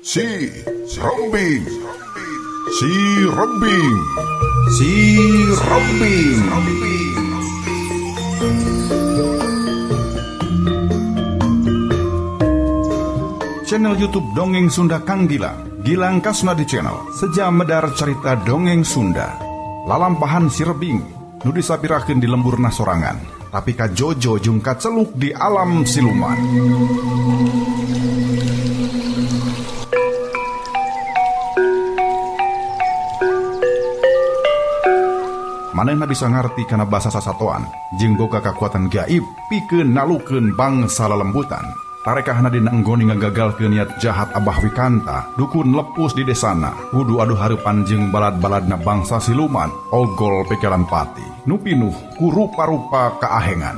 Si Rombing, si Rombing, si Rombing. Channel YouTube Dongeng Sunda Kang Gilang Kasnadi Channel, sejam medar cerita dongeng Sunda. Lalampahan si Rebing, nu disapirakeun di lemburna sorangan, tapi ka Jojo jeung kaceluk di alam siluman. Manehna bisa ngarti kana basa sasatoan jeung boga kakuatan gaib pikeun nalukeun bangsa lelembutan. Tarekahna dina enggoni ngagagalkeun niat jahat Abah Wikanta dukun lepus di desana kudu adu hareupan jeung balad-baladna bangsa siluman ogol pekelan pati nu pinuh ku rupa-rupa kaahengan.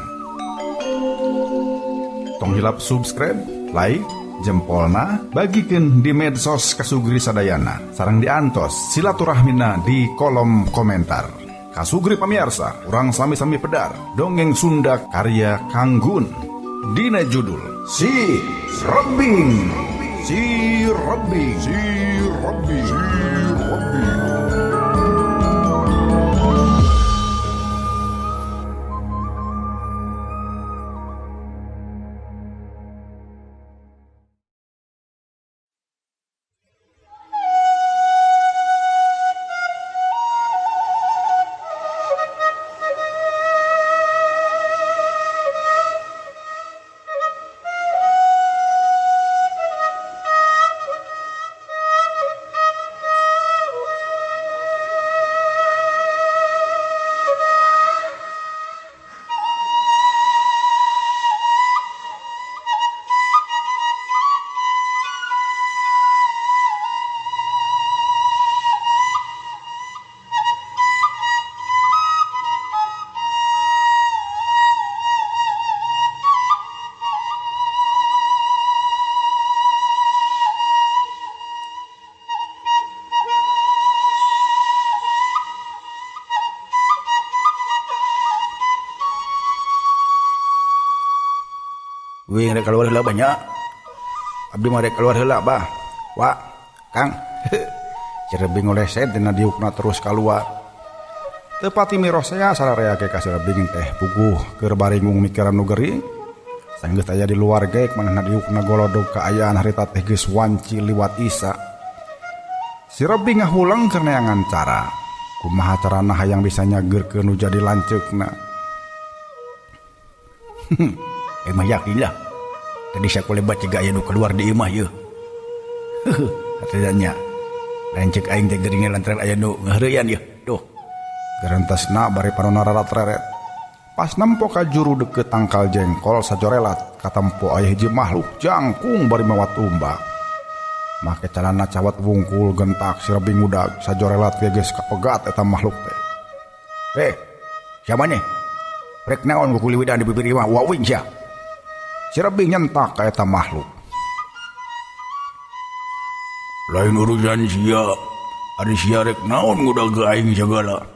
Tong hilap subscribe, like, jempolna bagikeun di medsos kasugri sadayana sareng diantos silaturahmina di kolom komentar. Kasugri pamiarsa, urang sami-sami pedar dongeng Sunda karya Kang Gun. Dina judul Si Rebing, si Rebing, si Rebing, si Rebing. Wing rek keluar heula banyak. Abdi mah rek keluar heula bah. Wah, Kang. Cirebing oleh set dina diukna terus keluar. Teu pati mirosea sararea ke ka Cirebing teh puguh keur baringung mikiran nu geuring. Sanggeus aya di luar ge manehna diukna golodog kaayaan harita teh geus wanci liwat Isa. Cirebing ngahulang keur neangan cara. Kumaha carana hayang bisa nyageurkeun nu jadi lanceukna. Emang yakin lah tadi saya boleh baca gaya nu keluar di imah ya. Katanya lain cek aing teh geuringna lantaran aya nu ngahareuyan ya. Duh gerentasna bari panonna rarat-reret pas nempo ka juru deukeut tangkal jengkol sajorelat katempo aya hiji makhluk jangkung bari mawat umbak make calana cawat wungkul gentak si Rebing udag sajorelat geus kapegat eta makhluk teh. Siapa nih rek naon ku kuliwidan di bibir imah wawing sia. Si Rebing nyentak ka eta makhluk. Lain urusan sia, ari sia rek naon ngudag aing sagala.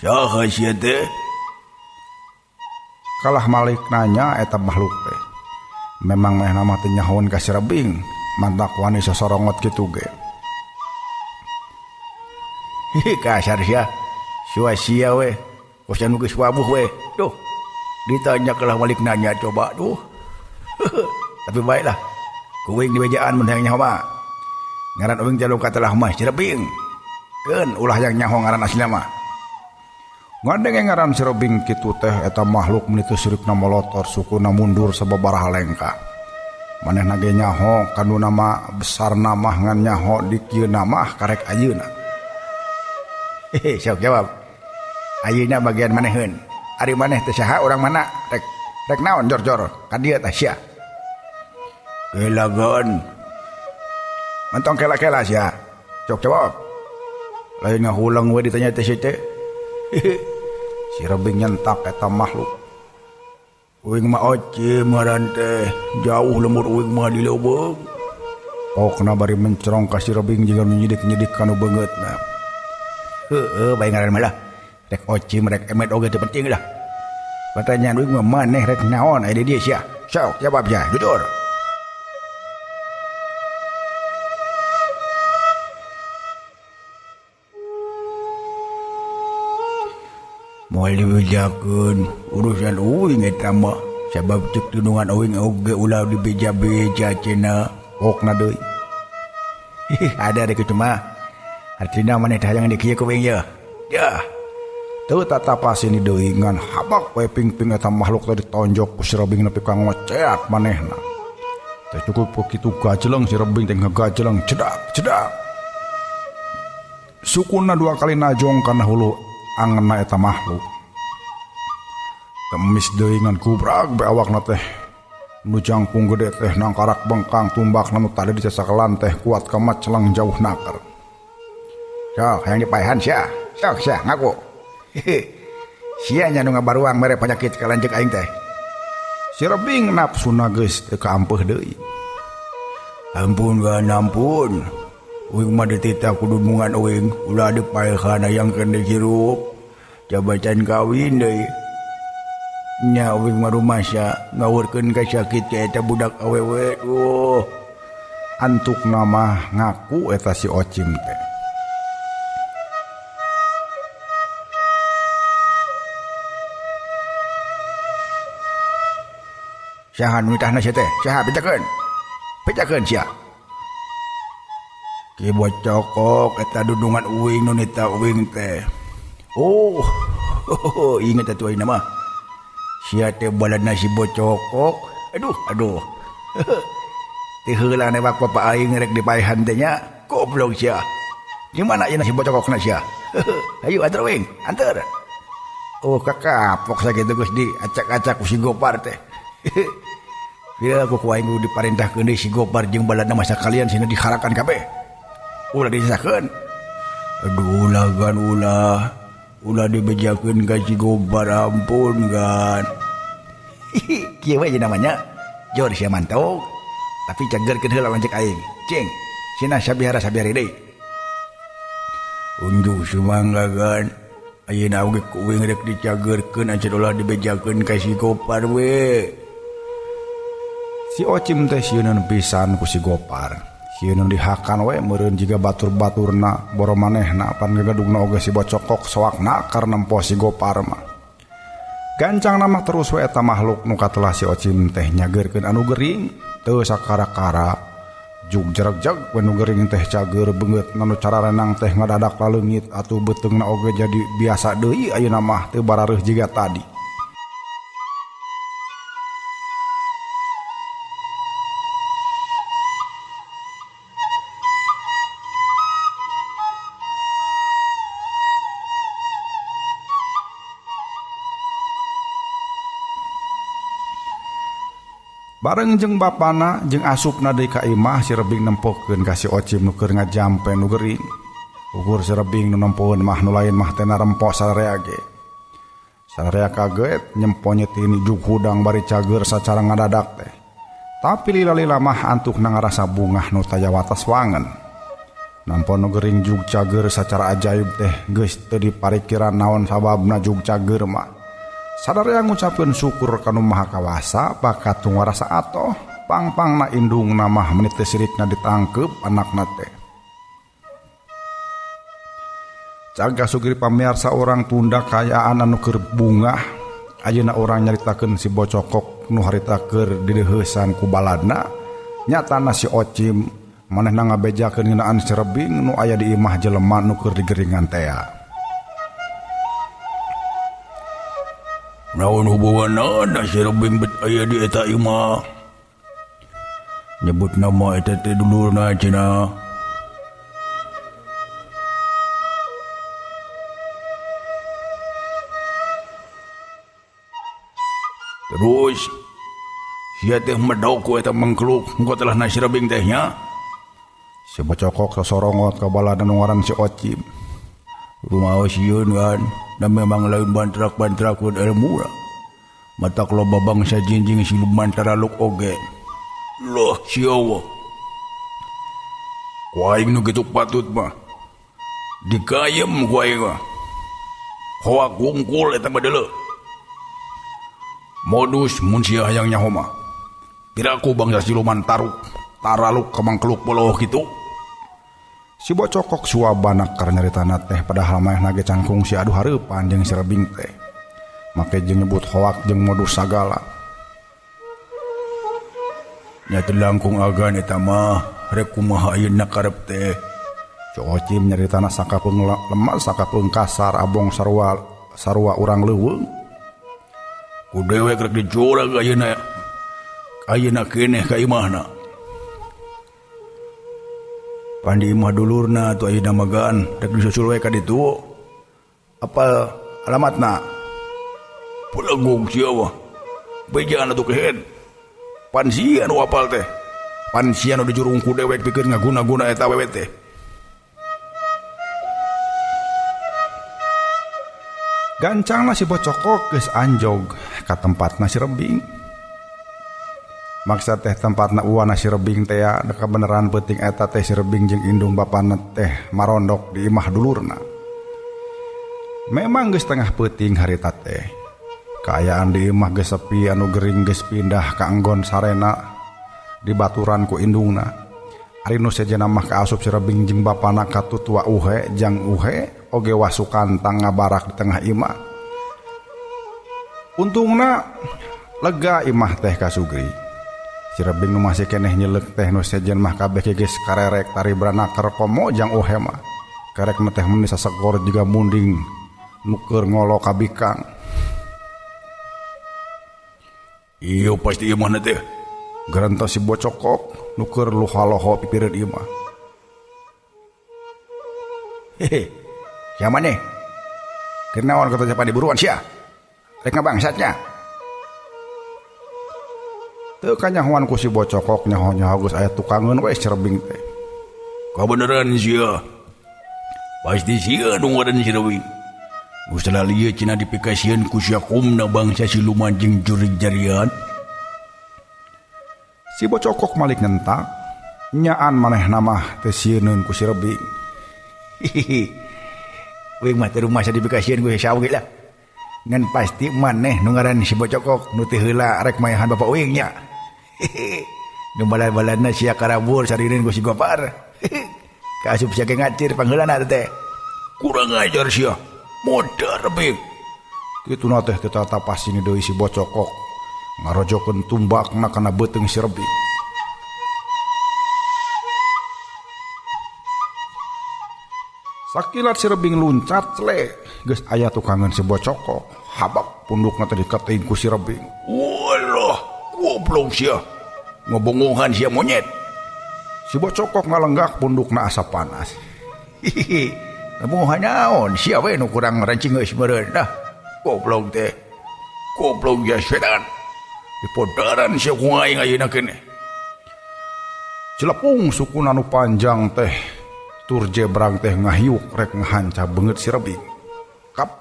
Saha sia teh? Kalah malik nanya eta makhluk teh. Memang mehna mah teu nyahoun ka si Rebing, mantak wani sosorongot kitu ge. Kasar sia. Sia we. Kosan geus wabuh we. Duh. Ditanya kalah malik nanya coba tuh. Tapi baiklah kuing di bejaan mun hayang nyaho mah ngaran uing jaluk katelah mah Cirebing keun ulah yang nyaho ngaran asli mah ngadenge ngaran Cirebing kitu teh eta makhluk mun teu suripna molotor sukuna mundur sababaraha lengka manehna ge nyaho kanu nama besar mah ngan nyaho di kieu mah karek ayeuna. Sok jawab ayeuna bagian maneheun ari maneh teh saha urang mana rek naon jor-jor ka dieu tah sia. Kelagan. Mentong kela-kela sia. Cok jawab. Lain ngahulang we ditanya teh sia teh. Si Rebing nyentak eta makhluk. Uing mah oce ngaran teh jauh lemur uing mah di leuweung. Pokna bari mencerong ka si Rebing jeung nyidik-nyidik kanu beungeutna. Heueuh bae ngaran mah lah. Rek oce merek emet oge teu penting lah. Pertanyaan uing mah maneh rek naon aya di dieu sia. Sok jawab ya, jujur. Moal dibejakeun urusan uing eta mah sabab cek tunungan uing oge ulah dibeja-beja cenah. Okna deui. Ada kitu mah. Artina maneh teh hayang dikieu ku uing ya. Ya. Teu tatapasin deui ngan habak we ping-ping eta makhluk teh ditonjok ku si Rebing nepi ka ngoceat manehna. Teh cukup ku kitu gajeleng si Rebing teh ngagajeleng cedak. Sukuna 2 kali najong kana hulu angeunna eta makhluk. Kemis deui ngan kubrak be awakna teh. Nu jangkung gede teh nangkarak bengkang tumbakna nu tadi dicasakelan teh kuat ka macelang jauh naker. Sok hayang dipaehan sia. Sok sia ngaku. Sia nya nu ngabaruang mere panyakit ka lanceuk aing teh. Si Rebing napsuna geus teu kaampeuh deui. Ampun gan ampun. Uing mah dititah kudu mungan uing ulah dipaehan hayang kene hirup. Coba can kawin deui. Nya uing mah rumasa ngawurkeun ka sakit ka eta budak awewe. Antukna mah ngaku eta si Ocim teh. Saha nu nitahna sia teh? Saha bejakeun? Bejakeun sia. Ki bocokok eta dudungan uing nu nita uing teh. Oh, inget atuh ayeuna mah. Sia teh baladna si bocokok. Aduh. Teu heula ne bak bapa aing rek dipaehan teh nya. Goblok sia. Di mana ayeuna si bocokokna sia? Hayu antar uing, antar. Oh kakapok sakitu geus diacak-acak ku si Gopar teh. Bila aku kuaing diparentahkeun deui si Gopar jeung baladna masa kalian sina diharakan kabeh. Ulah disakeun. Aduh lagan ulah dibejakeun ka si Gopar ampun gan. Kieu we namanya Jor sia mantog. Tapi cagerkeun heula lanceuk aing. Cing, sina sabihara sabihari deui. Unjuk sumangga gan. Ayeuna oge kuing rek dicagerkeun acan ulah dibejakeun ka si Gopar we. Si Ocim teh sieun pisan ku si Gopar. Sieun dihakan we meureun jiga batur-baturna boro manehna pan gagadugna oge si bocokok soak nakar nempo si Gopar mah. Gancang nama terus we eta makhluk nu katelah si Ocim teh nyageurkeun anu gering teu sakara-kara. Jug jereg-jeg we nu gering teh cager beungeut nu cararenang teh ngadadak laleungit atuh beuteungna oge jadi biasa deui ayeuna mah teu barareuh jiga tadi. Bareng jeung bapana jeung asupna deui ka imah si Rebing nempokeun ka si Ocim nu keur ngajampe nu gering. Ukur si Rebing nu nempoeun mah nu lain mah teh narempo sararea ge. Sararea kaget nyempo nyetini jug hudang bari cager sacara ngadadak teh. Tapi lila-lila mah antukna ngarasa bungah nu taya watas wangen. Nampo nu gering jug cager sacara ajaib teh geus teu diparikiran naon sababna jug cager mah. Sadaya ngucapkeun syukur ka Nu Maha Kawasa bakat warasa atoh pang-pangna indungna mah menit teh sirikna ditangkep anakna teh. Jaga sugiri pamirsa orang tunda kayaan anu keur bungah. Ayeuna orang nyaritakeun si bocokok nu harita keur dideuheusan ku baladna. Nyatana si Ocim manehna ngabejakeun ngeunaan si Rebing nu aya di imah jelema nu keur digeringan teh. Naon hubunganna si Rebing bet aya di eta imah? Nyebut nama eta teh dulurna cenah. Terus sia teh medok ku eta mangkluk engko telah na si Rebing teh nya. Si bocokok sosorongot ka balada nu ngaran si Ocim. Rumaos sieun kan, da memang lain bantrak-bantrakeun ilmu lah. Matak loba bangsa jinjing siluman taraluk oge. Loh siawa. Ku aing nu kitu patut mah. Dikayem ku aing mah. Hoak wungkul eta badeuleu. Modus mun sia hayang nyaho mah. Piraku bangsa siluman taraluk ka mangkluk poloh kitu. Si bocokok suabana keur nyaritana teh padahal mah nage cangkung si aduh hareupan jeung si Rebing teh. make jeung nyebut hoak jeung modus sagala. Nya teu langkung agan eta mah rek kumaha ayeuna karep teh. Cocim nyaritana sakapeung lemah sakapeung kasar abong sarua urang leuweung. Ku dewek rek dijorag ayeuna keneh ka imahna. Pandi imah dulurna tu ayeuna magaan rek disusul we ka ditu. Apa alamatna? Pulanggung siapa? Bejana tu kehead. Pansian nu apal teh. Pansian nu dijurung ku dewek pikeun ngaguna-guna eta wewe teh. Gancangna si Bocokok geus anjog ka tempatna si Rebing. Maksud teh tempatna uwana si Rebing teh ya kabeneran peuting eta teh si Rebing jeung indung bapana teh marondok di imah dulurna. Memang geus tengah peuting harita teh. Kaayaan di imah geus sepi anu gering geus pindah ka enggon sarena dibaturan ku indungna. Ari nu sejenna mah kaasup si Rebing jeung bapana ka tutua uhe jang uhe oge wasukantang ngabarak di tengah imah. Untungna lega imah teh ka Sugri. Si Rebing nu masih keneh nyeleuk teh nu sejen mah kabeh geus karerek tari branaker komo jang uhe mah. Karek na teh mun sasegor juga munding nuker ngolo kabikang. Iyo pasti imah na teh. Gerenta si Bocokok nuker luha-loho pipireun imah. Hehe. Sia maneh? Keur naon kata siapa diburuan sia? Rek ngabangsatnya. Teu kanyahoan ku si Bocokok nyaho-nyaho geus aya tukangeun we si Rebing teh. Kabeneran sia. Pasti sia nu ngaran si Rebing. Nu salalieu cenah dipikasieun ku syakumna bangsa siluman jeung jurig jarian. Si Bocokok malik nyentak, nyaan manehna mah teu sieunun ku si Rebing. Hihihi. Wing mah teu rumah dipikasieun ku sawi lah. Ngan pasti maneh nu ngaran si Bocokok nu teu heula rek mayahan bapak Wing nya. Hehe. Nu balan-balanna sia karabur sarireun ku si Gopar. Kaasup sia ge ngacir pangheulana teh. Kurang ajar sia. Modar Rebing. Kituna teh kita tapasini deui si Bocokok ngarojokeun tumbakna kana beuteung si Rebing. Sakilat si Rebing luncat cle geus aya tukangeun si Bocokok habak pundukna teh diketing ku si Rebing. Walah, goblok sia. Ngobongohan sia monyet. Si Bocokok ngalenggak pundukna asa panas. Hihihi. Ngobongohan naon sia we nu kurang rancing geus meureun dah. Goblok teh. Goblok ya setan. Dipodaran sia ku aing ayeuna keneh. Cilepung sukuna nu panjang teh tur jebrang teh ngahiuk rek ngahanca beungeut si Rebing. Kap.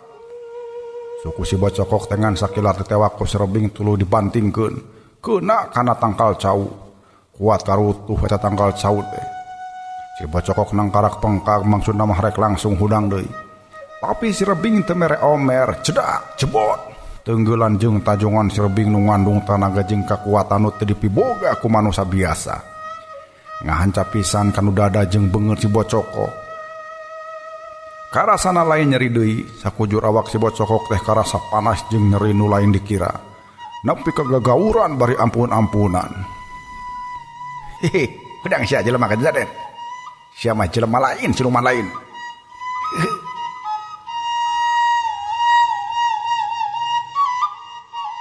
Suku si Bocokok tengan sakilat tetewak ku si Rebing tuluy dibantingkeun keuna kana tangkal cau. Kuat karutuh eta tangkal cau teh. Si Bocokok nangkarak pengkag maksudna mah rek langsung hudang deui. Tapi si Rebing teu mere omer, cedak, jebot. Teunggelan jeung tajongan si Rebing nu ngandung tanaga jeung kakuatan nu teu dipiboga ku manusia biasa. Ngahanca pisan kanu dada jeung beungeut si Bocokok. Karasana lain nyeri deui, sakujur awak si Bocokok teh karasa panas jeung nyeri nu lain dikira. Nepi ka gagauran bari ampun-ampunan. Hehe, hudang sia jelema ka zaden. Sia mah jelema lain, siluman lain.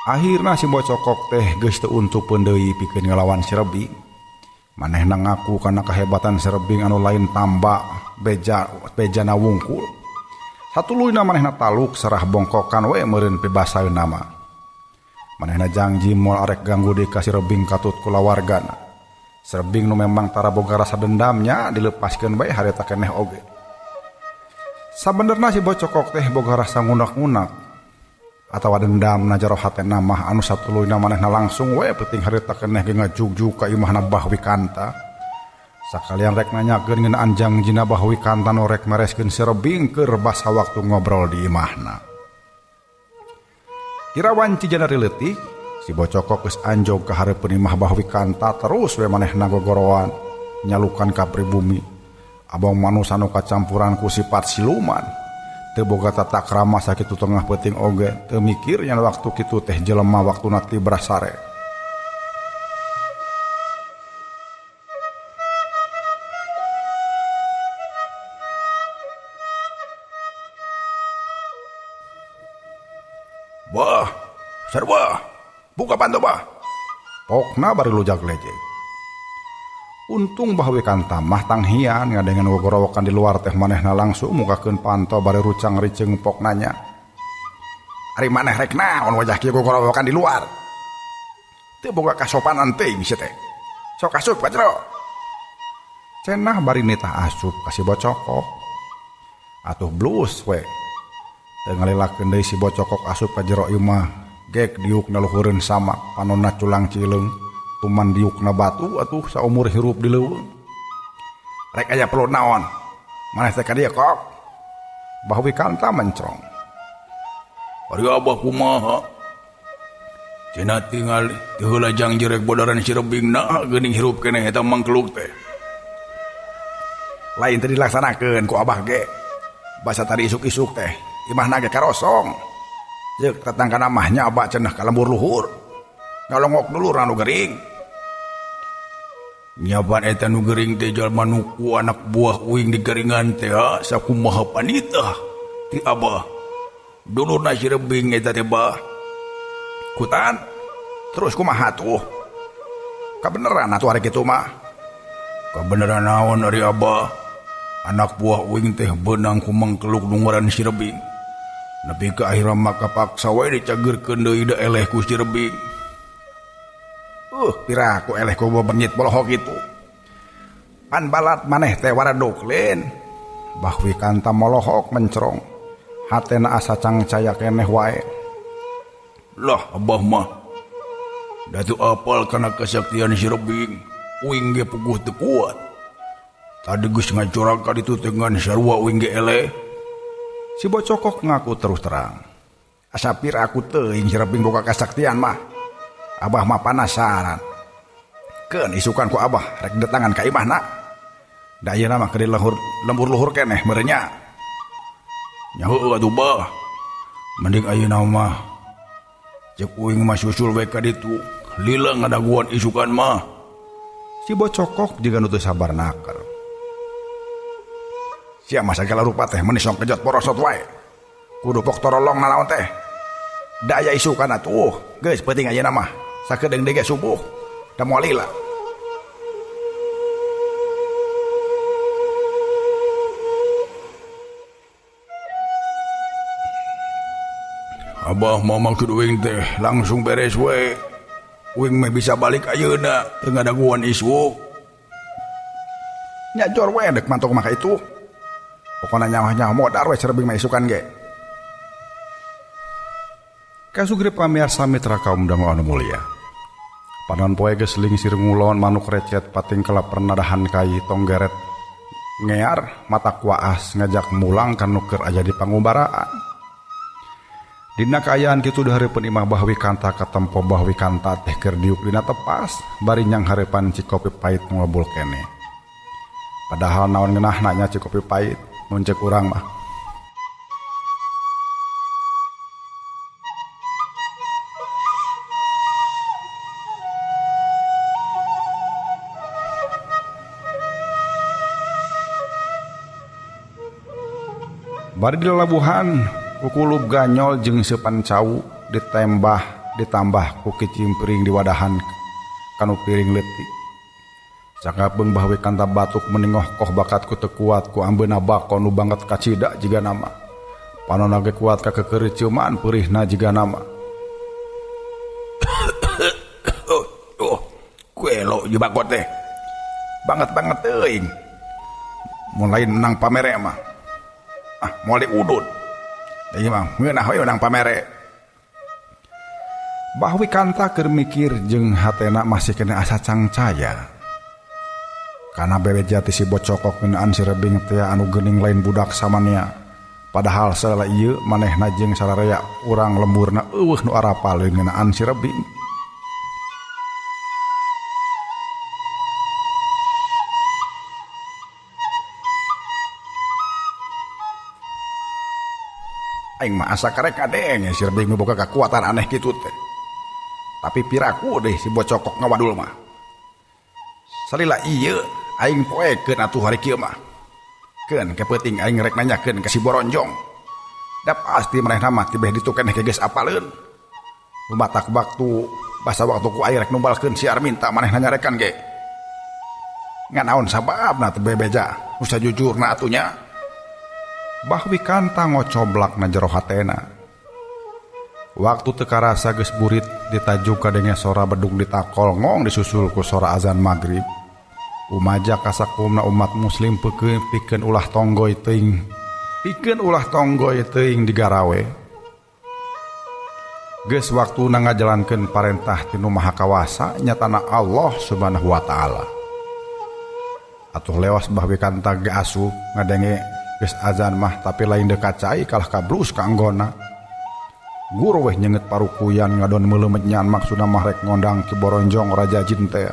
Akhirna si Bocokok teh geus teu untupeun deui pikeun ngalawan si Rebing. Manehna ngaku kana kahebatan si Rebing anu lain tamba bejana wungkul. Satuluyna manehna taluk sarah bongkokan we meureun pibasaeun nama. Manehna janji moal arek ganggu deui ka si Rebing katut kulawargana. Si Rebing nu memang tara boga rasa dendamnya dilepaskeun bae harita keneh oge. Sabenerna si Bocokok teh boga rasa ngunak-ngunak atawa dendam na jero hatena mah anu satuluyna manehna langsung we peuting harita keneh ge ngajug-jug ka imahna Bah Wikanta. Sakalian rek nanyakeun ngeunaan jangjina Bah Wikanta nu rek mereskeun si Rebing keur basa waktu ngobrol di imahna. Kira wanci janari leutik si Bocokok geus anjog ka hareupeun imah Bah Wikanta terus we manehna gogoroan nyalukan ka pribumi. Abang manusia nu kacampuran ku sifat siluman teu boga tata krama sakitu tengah peuting oge, teu mikir nya waktu kitu teh jelema waktuna ti brasare. Wah, sarwa, buka panto bah. Pokna bari lujag lejeg. Untung bahwe kanta mah tanghian ngadengan gogorowokan di luar teh manehna langsung mukakeun panto bari rucang riceung pok nanya. Ari maneh rek naon wajah kieu gogorowokan di luar? Teu boga kasopanan teuing sia teh. Sok asup ka jero. Cenah bari nitah asup ka si Bocokok. Atuh blus we. Teu ngalilakeun deui si Bocokok asup ka jero ieu mah gek diukna luhureun samak panonna culang cileung. Tuman diukna batu atuh saumur hirup di leuweung. Rek aya perlu naon? Maneh teh ka dieu kok. Bahwi kanta mencrong. Ari abah kumaha? Cenah tinggal ti heula jang jerek bodaran Cirebingna geuning hirup keneh eta mangkeluk teh. Lain teh dilaksanakeun ku abah ge. Basa tadi isuk-isuk teh imahna ge karosong. Jeuk tatangkana mah nya abah cenah ka lembur luhur. Ngalongok dulu anu gering. Nyaban eta nu gering teh jalma nu ku anak buah uing di geringan teh sakumaha panitah ti abah. Dulurna Cirebing eta teh bah. Kutan. Terus kumaha tuh? Kabeneran atuh ari kitu mah. Kabeneran naon ari abah? Anak buah uing teh beunang ku mangkeluk nu ngaran Cirebing. Nepi ka akhirna mah kapaksa wae dicageurkeun deui da eleh ku Cirebing. Piraku eleh ku benyit bolohok itu. Pan balat maneh teh waraduk lin. Bahwi kanta molohok mencrong. Hatena asa cangcaya keneh wae. Lah abah mah datu apal kana kesaktian Cirebing. Uing ge puguh teu kuat. Tadi geus ngacorak ka ditu dengan sarua uing ge eleh. Si Bocokok ngaku terus terang. Asa piraku teuing Cirebing boga kasaktian mah. Abah mah panasaran. Keun isukan ku abah rek datangan ka imahna. Da ayeuna mah keur lembur luhur keneh meureun nya. Nya heueuh atuh bah. Mending ayeuna mah ceuk uing mah susul we ka ditu. Lila ngadaguan isukan mah. Si Bocokok juga nu teu sabar naker. Sia mah sagala rupa teh meuni sok kejot porosot wae. Kudu pok torolong nanaon teh. Da aya isukan atuh. Geus penting ayeuna mah sakedeung deui ge subuh. Da moal lila. Abah mau maksud uing teh langsung beres we. Uing mah bisa balik ayeuna teu ngadaguan isu. Nya jor we dek mantok maka itu. Pokona nyawa-nyawa modar we Cirebing mah isukan ge. Kasugri pamirsa mitra kaum dangu anu mulia. Panon poe geus lingsir ngulon manuk recet pating kelap pernadahan kai tonggeret ngear mata kuaas ngajak mulang kan nuker aja di pangumbaraan. Dina kaayaan kitu dahareupun imah bahwi kanta katempo bahwi kanta teh keur diuk dina tepas bari nyang hareupan Cikopi Pait ngobul kene. Padahal naon ngeunahna nya Cikopi Pait mun ceuk urang mah. Bari di lalabuhan kukulub ganyol jeung seupan cau ditambah ku kicimpring di wadahan kanu piring leutik. Sakabeung bahwe kanta batuk meningoh koh bakat ku teu kuat ku ambeuna bako nu banget kacida jiga nama. Panonna ge kuat ka kekeureuceuman peurihna jiga nama. Kuelo ju bako teh. Banget teuing. Mun lain menang pamere mah. Moal diudud. Ieu mah ngeunah we menang pamere. Bahwi kanta keur mikir jeung hatena masih kena asa cangcaya. Kana bebeja ti si Bocokok ngeunaan Cirebing teh anu geuning lain budak samania. Padahal salala ieu manehna jeung sararea urang lemburna eueuh nu arapal ngeunaan Cirebing. Aing mah asa karek kadeng si Rebing boga kekuatan aneh kitu teh. Tapi piraku deh si bocokok ngawadul mah. Salila ieu aing poekeun atuh hari kieu mah. Keun kepeuting aing rek nanyakeun ka si Boronjong. Da pasti manehna mah tibeh ditu keneh geus apaleun. Lumatak waktu basa waktu ku aing rek numbalkeun si Arminta manehna nyarekan ge. Nganaon sababna teu bebeja nu sajujurna atunya. Bahwi Kanta ngocoblak na jero hatena. Waktu teu karasa geus burit ditajuk kadenge sora bedug ditakol ngong disusul ku sora azan maghrib. Umaja kasakumna umat muslim pikeun ulah tonggoy teuing. Pikeun ulah tonggoy teuing di garawe. Geus waktuna ngajalankeun parentah ti Nu Maha Kawasa nyatana Allah Subhanahu wa taala. Atuh lewas Bahwi Kanta ge asup ngadenge geus azan mah tapi lain dekat cai kalah kablus ka anggona. Guru weh nyenget parukuyan ngadon meuleumet nyan maksudna mah rek ngondang Ki Boronjong Raja Jin teh.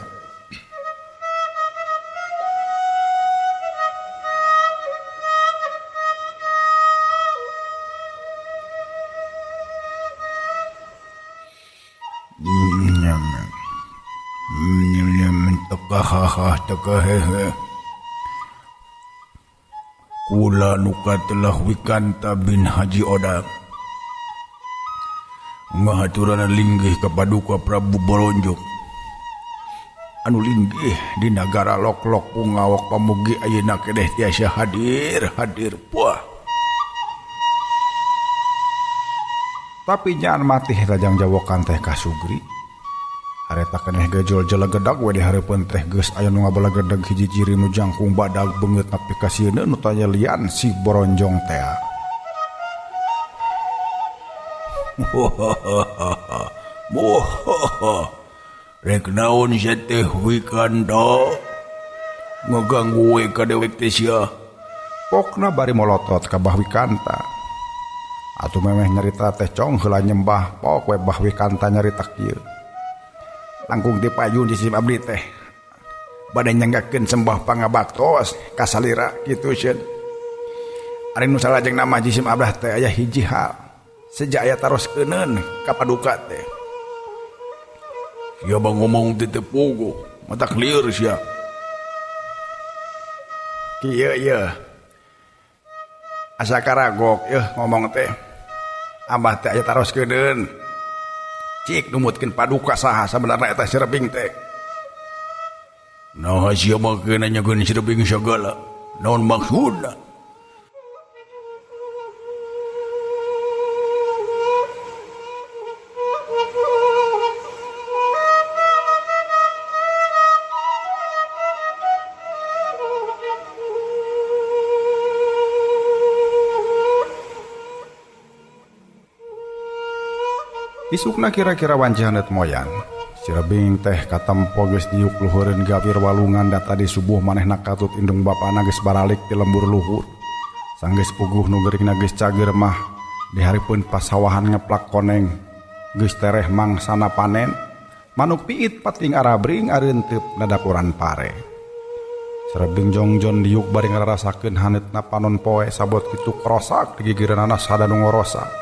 Kula nuka telah Wikanta bin Haji Odak ngahaturana linggih ka Paduka Prabu Boronjong anu linggih di nagara lok-lok pungawak pamugi ayeuna kedeh tiasa hadir puah. Tapi nyaan matih rajang jawokan teh Kasugri. Hareta keneh gejol jelegedag we di hareupeun teh geus aya nu ngabalegedag hiji ciri nu jangkung badag beungeut nepi ka sieuna nu tanya lian si Boronjong teh. Rek naon sia teh Wikanta ngaganggu we ka dewek teh sia. Pokna bari molotot ka Bahwi Kanta. Atuh memeh nyarita teh cong heula nyembah pok we Bahwi Kanta nyarita kieu. Langkung dipayun di sim abdi teh bade nyanggakeun sembah pangabaktos ka salira kitu sieun. Ari nu salajeng nama jisim abdah teh aya hiji hal sejak aya taroskeuneun ka Paduka teh. Sia bang ngomong teh teu puguh mata clear sia. Kieu ieu asa karagok ngomong teh. Abah teh aya taroskeuneun cik numutkeun Paduka saha sabenerna eta si Rebing teh. Nah sia mah keun nanyakeun si Rebing sagala. Naon maksudna? Isukna kira-kira wanci-haneut moyan. Si Rebing teh katempo geus diuk luhureun gawir walungan data di subuh manehna katut indung bapana geus baralik ti lembur luhur. Sanggeus puguh nu geuringna geus cager mah di hareupeun pasawahan ngeplak koneng geus tereh mangsana panen. Manuk piit pating arabring areunteub nadapuran pare. Si Rebing jongjon diuk bari ngararasakeun haneutna panon poe sabot kitu krosak di gigireunana sada nu ngorosa.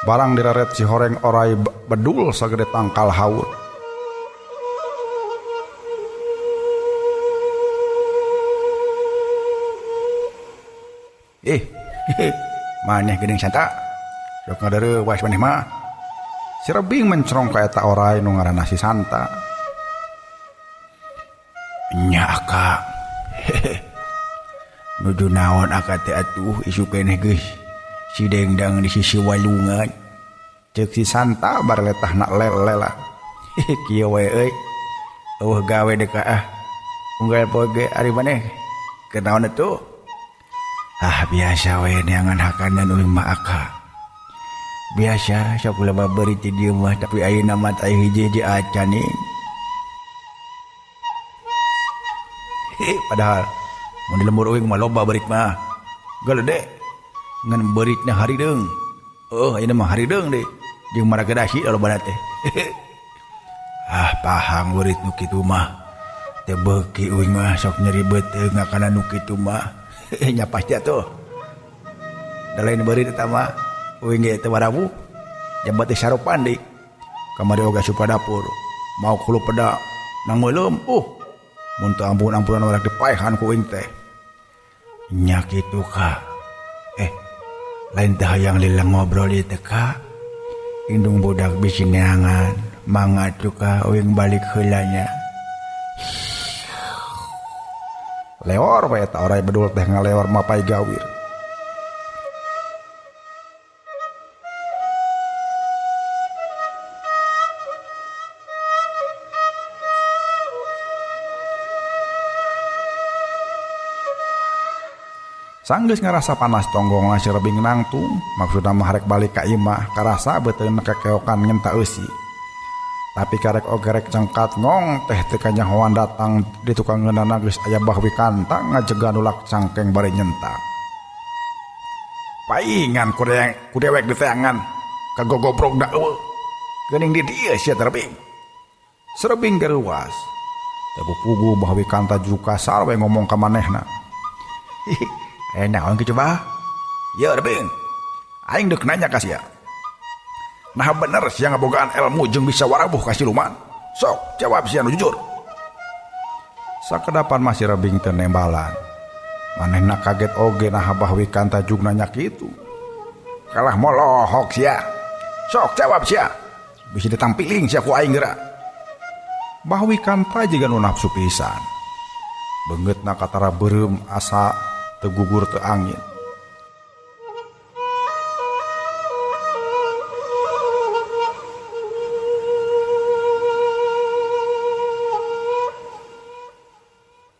Barang direret si horeng orai bedul sagede tangkal haur. Maneh geuning santa. Sok ngadareu was maneh mah. Si Rebing mencrong ka eta orai nu ngaranna si Santa. Nya Aka. Nuju naon Aka teh atuh isu keneh geus si dengdang di sisi walungan. Ceuk si Santa bar letahna lel-lela. Kieu we euy. Eueuh gawe deuk unggal poe ari maneh. Kenaon atuh? Biasa we neangan hakanan uling mah Aka. Biasa sok kula babeurit di dieu mah tapi ayeuna mah aya hiji-hiji acan nih. Padahal mun di lembur uing mah loba beurit mah. Galede ngan beuritna harideung. Ayeuna mah harideung deui. Jeung maragedasi lobana teh. Paham beurit nu kitu mah. Teu beuki uing mah sok nyaribeuteung ngakana nu kitu mah. Nya pasti atuh. Da lain beurit eta mah uing ge teu warabu jabat teh sarupan deui kamari oge asup ka dapur mau kulu peda nang meuleum mun teu ampun-ampunan urang dipaehan ku uing teh nya kitu ka lain teh hayang lila ngobrol ieu teh ka indung budak bisi neangan mangatu ka uing balik heula nya leor we eta oray bedul teh ngaleor mapai gawir. Sanggeus ngarasa panas tonggongna si Rebing nangtung, maksudna mah harek balik ka imah karasa beuteun kekeokan ngenta eusi. Tapi karek ogerek cengkat ngong teh teu kanyahoan datang di tukang ngeunana geus aya bahwi kantang ngajegan ulak cangkeng bari nyentak. Paingan ku dewek di teangan kagogobrog da eueuh. Geuning di dieu sia Rebing. Serebing geruas. Teu pugu bahwi kanta juga kasar we ngomong ka manehna. Naon kitu bah? Ya Rebing. Aing deuk nanya ka sia. Nah bener sia ngabogaan ilmu jeung bisa warabuh ka siluman. Sok jawab sia nu jujur. Sakedapan masih Rebing teu nembalan. Manehna kaget oge nah bahwi kanta jug nanya kitu. Kalah molohok sia. Sok jawab sia. Bisa ditampiling sia ku aing geura. Bahwi kanta jiga nu nafsu pisan. Beungeutna katara beureum asa tegugur teu angin.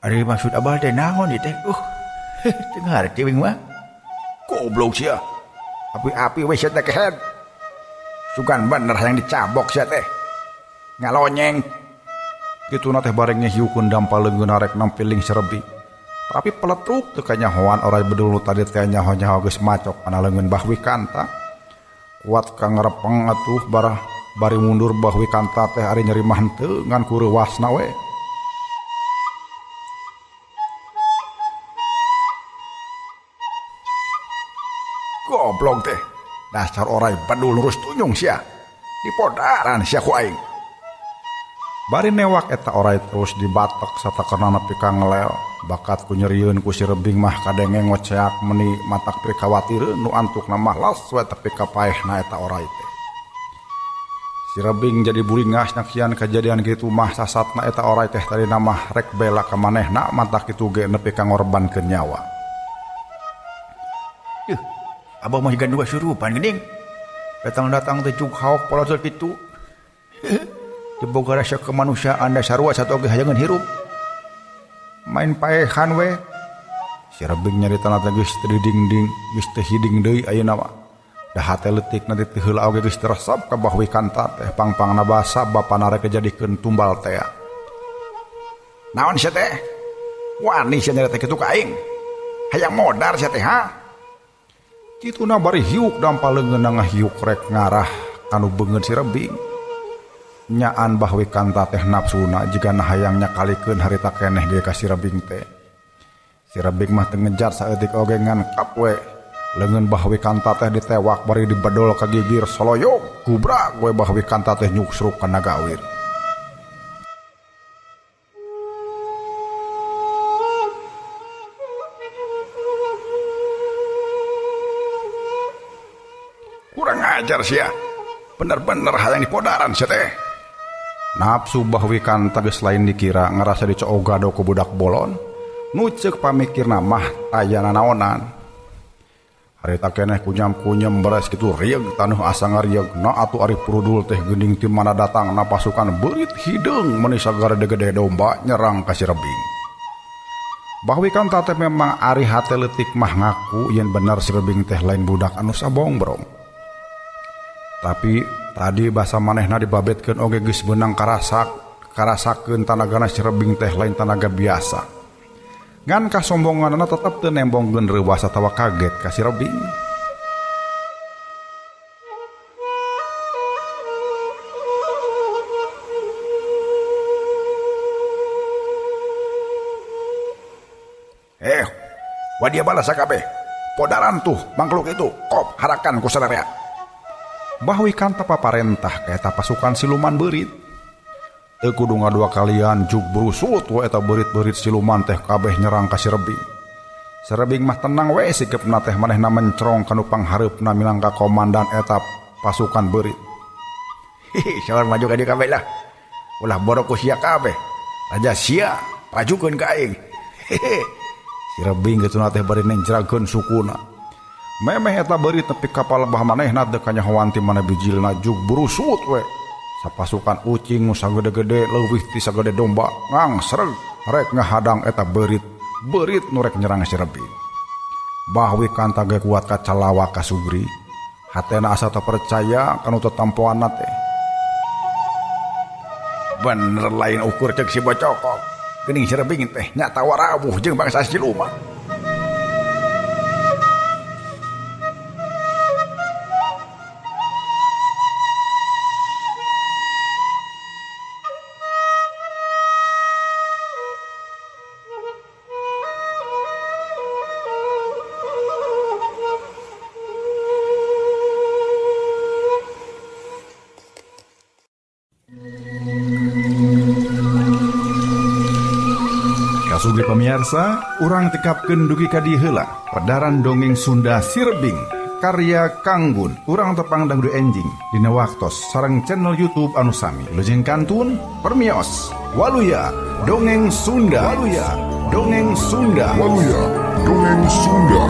Ari maksud abah teh naon ieu teh? Teu ngarti wing mah. Goblok sia. Api-api we sia teh kehead. Sugan bener hayang dicabok sia teh. Ngalonyeng. Kituna teh bareng ngehiukeun dampal leungeun arek nampiling Rebing. Tapi peletruk teu kanyahoan oray bedul tadi teh nyaho-nyaho geus macok kana leungeun bahwi kanta. Kuat ka ngarepeng atuh bari mundur bahwi kanta teh ari nyeri mah henteu ngan ku reuasna we. Goblok teh. Dasar oray bedul lurus tunyung sia. Dipodaran sia ku aing. Bari newak eta oray terus dibatek satakana nepi ka ngelel. Bakat ku nyerieun ku si Rebing mah kadenge ngoceak meni matak teu khawatireun nu antukna mah las we tepi ka paehna eta oray teh. Si Rebing jadi buringas nyaksian kejadian kitu mah sasatna eta oray teh tadi mah rek bela ka manehna matak kitu ge nepi ka ngorbankeun nyawa. Abah mah higan dua surupan geuning. Datang-datang teh cuk haok polosol kitu. Teu boga rasa kemanusiaan da sarua satu oge hayangeun hirup. Main paehan we. Si Rebing nyaritana teh geus teu dingding, geus teu hiding deui ayeuna mah. Da hate leutik nanti teu heula oge geus teresep ka bahwi kanta teh pangpangna basa bapana rek kejadikeun tumbal teh. Naon sia teh? Wani sia nyarita kitu ka aing. Hayang modar sia teh ha? Kituna bari hiuk dampal leungeun ngahiuk rek ngarah kanu beungeut si Rebing. Nyaan bahwi kanta teh nafsuna jigana hayang nyakalikeun harita keneh ge ka si Rebing teh. Si Rebing mah teu ngejar saeutik oge ngankap we. Leungeun bahwi kanta teh ditewak bari dibedol ka gigir soloyog gubrak we bahwi kanta teh nyuksruk kana gawir. Kurang ajar sia. Bener-bener hayang dipodaran sia teh. Nafsu bahwi kanta geus lain dikira ngarasa dicoogado ku budak bolon. Nu ceuk pamikirna mah aya nanaonan. Harita keneh kunyam-kunyam beres kitu rieg tanuh asa ngariegna atuh ari purudul teh geuning ti mana datangna pasukan beurit hideung meuni sagara gede domba nyerang ka si Rebing. Bahwi kanta teh memang ari hate leutik mah ngaku yen bener si Rebing teh lain budak anu sabong-brong. Tapi tadi basa manehna dibabetkeun oge geus beunang karasakeun tanagana si Rebing teh lain tanaga biasa. Ngan kasombonganna tetep teu nembongkeun reuwas atawa kaget ka si Rebing. Wadia balas sakabeh. podaran tuh mangkluk itu kop harakan ku sadarea. Bahwi kan tapa parentah kaeta pasukan siluman berit. Teu kudu ngadua kalian jug brusut we eta berit-berit siluman teh kabeh nyerang ka Sirebing. Sirebing mah tenang we sikepna teh manehna mencrong kanu panghareupna minangka komandan eta pasukan berit. Hihi, saur maju ka dieu kabeh lah. Ulah borok ku sia kabeh. Raja sia pajukeun ka aing. Hehe. Sirebing geutuna teh bari nenjrageun sukuna. Memeh eta berit nepi kapal bah manehna teu kanyahoan ti mana bijilna jug brusut we. Sapasukan ucing nu sagede-gede leuwih ti sagede domba ngangsreg rek ngahadang eta berit nu rek nyerang Sirebing. Bahwi kanta ge kuat ka calawa ka Sugri, hatena asa teu percaya kanu teu tampoanna teh. Bener lain ukur cek si bocokok. Geuning Sirebing teh nya tawarawuh jeung bangsa siluman. Kasugri pamirsa, urang tekapkeun dugi ka dieu heula. Pedaran dongeng Sunda Sirebing karya Kanggun, urang tepang dangdu enjing dina waktos sareng channel YouTube anu sami. Lujeng kantun permios Waluya Dongeng Sunda. Waluya Dongeng Sunda. Waluya Dongeng Sunda.